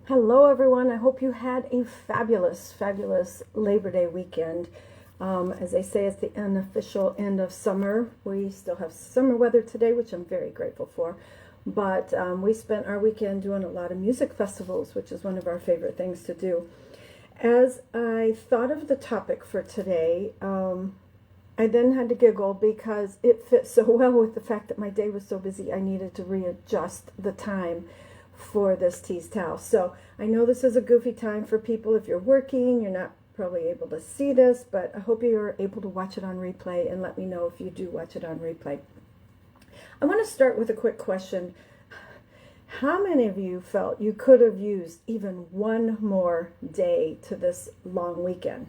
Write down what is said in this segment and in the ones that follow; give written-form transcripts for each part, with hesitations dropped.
Hello, everyone. I hope you had a fabulous, fabulous Labor Day weekend. As they say, it's the unofficial end of summer. We still have summer weather today, which I'm very grateful for. But we spent our weekend doing a lot of music festivals, which is one of our favorite things to do. As I thought of the topic for today, I then had to giggle because it fit so well with the fact that my day was so busy, I needed to readjust the time for this teased towel. So I know this is a goofy time for people. If you're working, you're not probably able to see this, but I hope you're able to watch it on replay and let me know if you do watch it on replay. I want to start with a quick question. How many of you felt you could have used even one more day to this long weekend?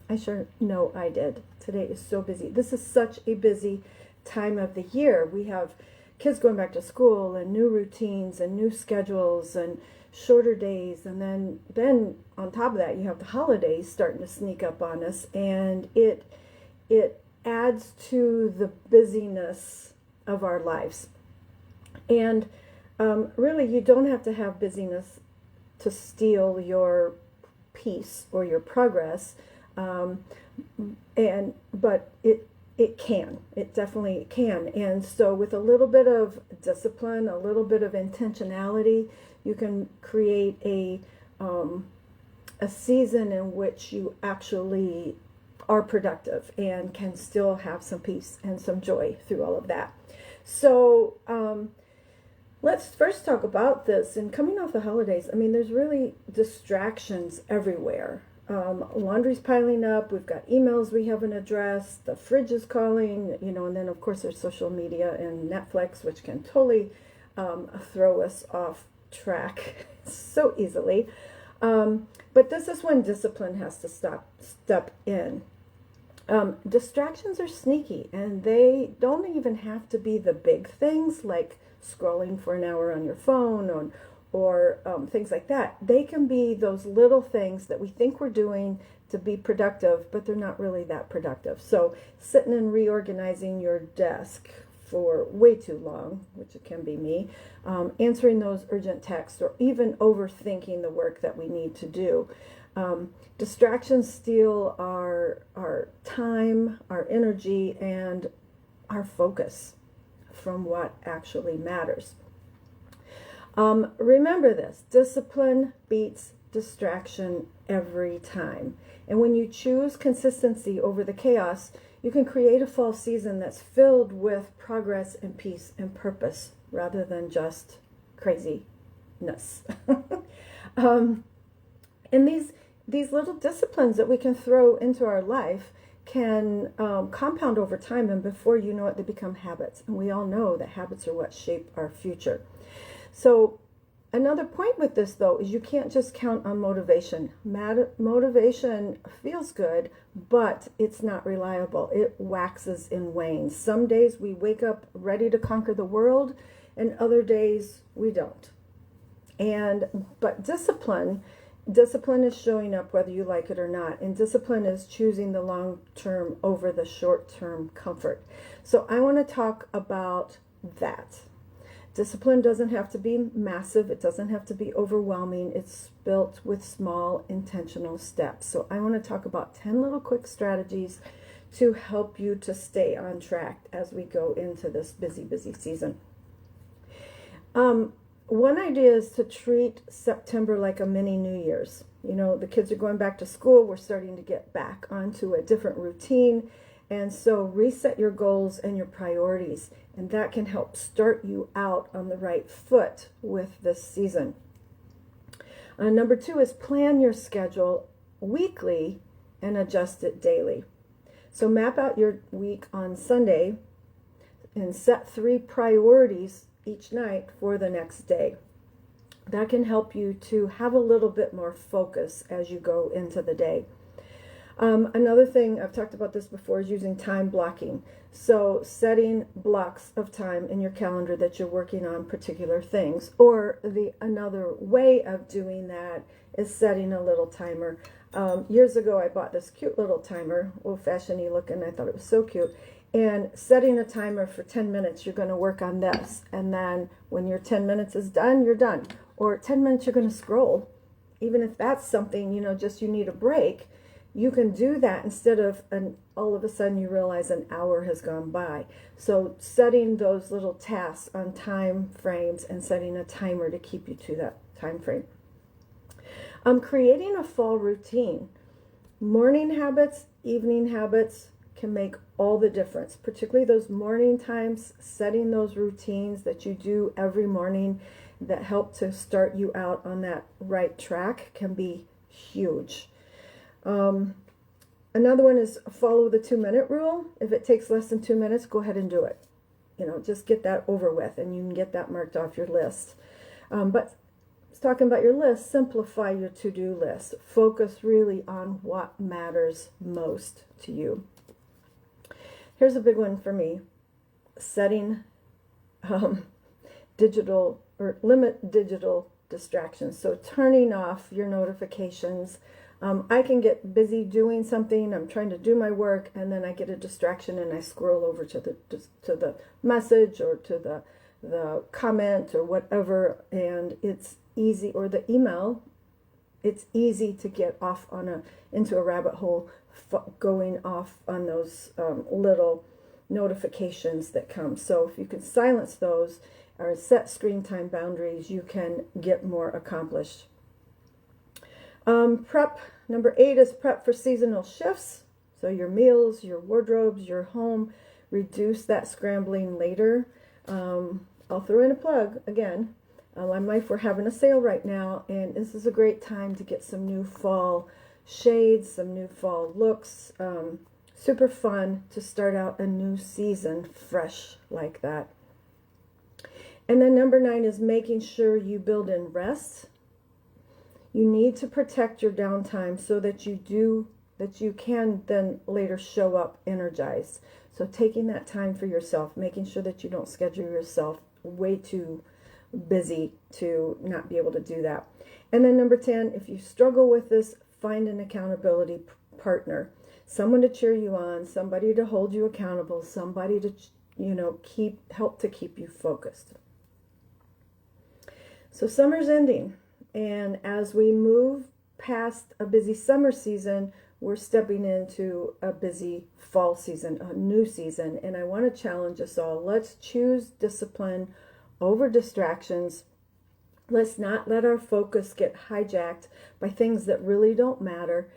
I sure know I did. Today is so busy. This is such a busy time of the year. We have kids going back to school and new routines and new schedules and shorter days, and then on top of that you have the holidays starting to sneak up on us, and it adds to the busyness of our lives. And really, you don't have to have busyness to steal your peace or your progress, but it definitely can. And so with a little bit of discipline, a little bit of intentionality, you can create a season in which you actually are productive and can still have some peace and some joy through all of that. So let's first talk about this. And coming off the holidays, I mean, there's really distractions everywhere. Laundry's piling up. We've got emails we haven't addressed. The fridge is calling, and then of course there's social media and Netflix, which can totally throw us off track so easily. But this is when discipline has to step in. Distractions are sneaky, and they don't even have to be the big things like scrolling for an hour on your phone or things like that. They can be those little things that we think we're doing to be productive, but they're not really that productive. So sitting and reorganizing your desk for way too long, which it can be me, answering those urgent texts, or even overthinking the work that we need to do. Distractions steal our time, our energy, and our focus from what actually matters. Remember this: discipline beats distraction every time. And when you choose consistency over the chaos, you can create a fall season that's filled with progress and peace and purpose rather than just craziness. And these little disciplines that we can throw into our life can compound over time, and before you know it, they become habits. And we all know that habits are what shape our future. So another point with this, though, is you can't just count on motivation. Motivation feels good, but it's not reliable. It waxes and wanes. Some days we wake up ready to conquer the world, and other days we don't. But discipline is showing up whether you like it or not, and discipline is choosing the long term over the short term comfort. So I want to talk about that. Discipline doesn't have to be massive. It doesn't have to be overwhelming. It's built with small intentional steps. So I want to talk about 10 little quick strategies to help you to stay on track as we go into this busy, busy season. One idea is to treat September like a mini New Year's. The kids are going back to school. We're starting to get back onto a different routine. And so reset your goals and your priorities, and that can help start you out on the right foot with this season. Number 2 is plan your schedule weekly and adjust it daily. So map out your week on Sunday and set 3 priorities each night for the next day. That can help you to have a little bit more focus as you go into the day. Another thing, I've talked about this before, is using time blocking. So setting blocks of time in your calendar that you're working on particular things. Or another way of doing that is setting a little timer. Years ago, I bought this cute little timer, old-fashioned-y looking. I thought it was so cute. And setting a timer for 10 minutes, you're going to work on this. And then when your 10 minutes is done, you're done. or 10 minutes you're going to scroll. Even if that's something, just you need a break, you can do that instead of all of a sudden you realize an hour has gone by. So setting those little tasks on time frames and setting a timer to keep you to that time frame. Creating a fall routine. Morning habits, evening habits can make all the difference, particularly those morning times, setting those routines that you do every morning that help to start you out on that right track can be huge. Another one is follow the 2-minute rule. If it takes less than 2 minutes, go ahead and do it. Just get that over with and you can get that marked off your list. But talking about your list, simplify your to-do list. Focus really on what matters most to you. Here's a big one for me. Setting digital or limit digital distractions. So turning off your notifications. I can get busy doing something. I'm trying to do my work, and then I get a distraction, and I scroll over to the message or to the comment or whatever, and it's easy, or the email. It's easy to get off into a rabbit hole, going off on those little notifications that come. So if you can silence those or set screen time boundaries, you can get more accomplished. Prep. Number 8 is prep for seasonal shifts. So your meals, your wardrobes, your home. Reduce that scrambling later. I'll throw in a plug again. On Life, we're having a sale right now, and this is a great time to get some new fall shades, some new fall looks. Super fun to start out a new season fresh like that. And then number 9 is making sure you build in rest. You need to protect your downtime so that you can then later show up energized. So taking that time for yourself, making sure that you don't schedule yourself way too busy to not be able to do that. And then number 10, if you struggle with this, find an accountability partner, someone to cheer you on, somebody to hold you accountable, somebody to help to keep you focused. So summer's ending, and as we move past a busy summer season, we're stepping into a busy fall season, a new season, and I want to challenge us all. Let's choose discipline over distractions. Let's not let our focus get hijacked by things that really don't matter.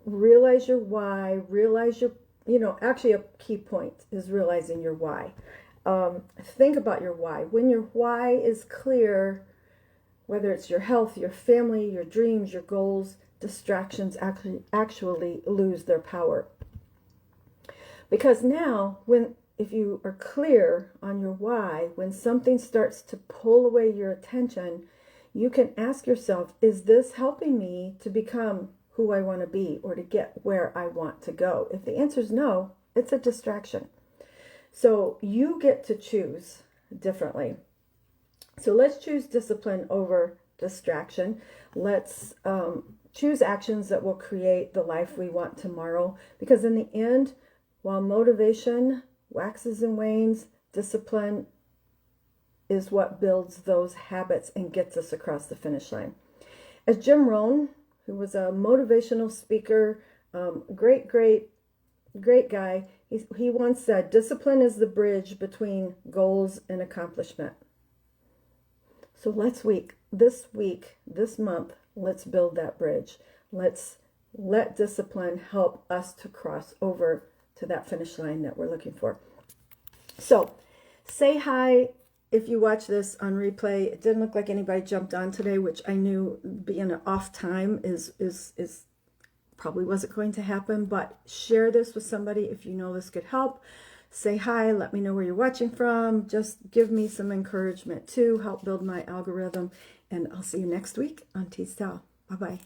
Realize your why, actually a key point is realizing your why. Think about your why. When your why is clear, whether it's your health, your family, your dreams, your goals, distractions actually lose their power. Because now, if you are clear on your why, when something starts to pull away your attention, you can ask yourself, is this helping me to become who I want to be or to get where I want to go? If the answer is no, it's a distraction. So you get to choose differently. So let's choose discipline over distraction. Let's choose actions that will create the life we want tomorrow. Because in the end, while motivation waxes and wanes, discipline is what builds those habits and gets us across the finish line. As Jim Rohn, who was a motivational speaker, great guy, he once said, discipline is the bridge between goals and accomplishment. So this month, let's build that bridge. Let's let discipline help us to cross over to that finish line that we're looking for. So say hi if you watch this on replay. It didn't look like anybody jumped on today, which I knew being an off time is probably wasn't going to happen, but share this with somebody if you know this could help. Say hi, let me know where you're watching from. Just give me some encouragement too, help build my algorithm, and I'll see you next week on Tease Tell. Bye-bye.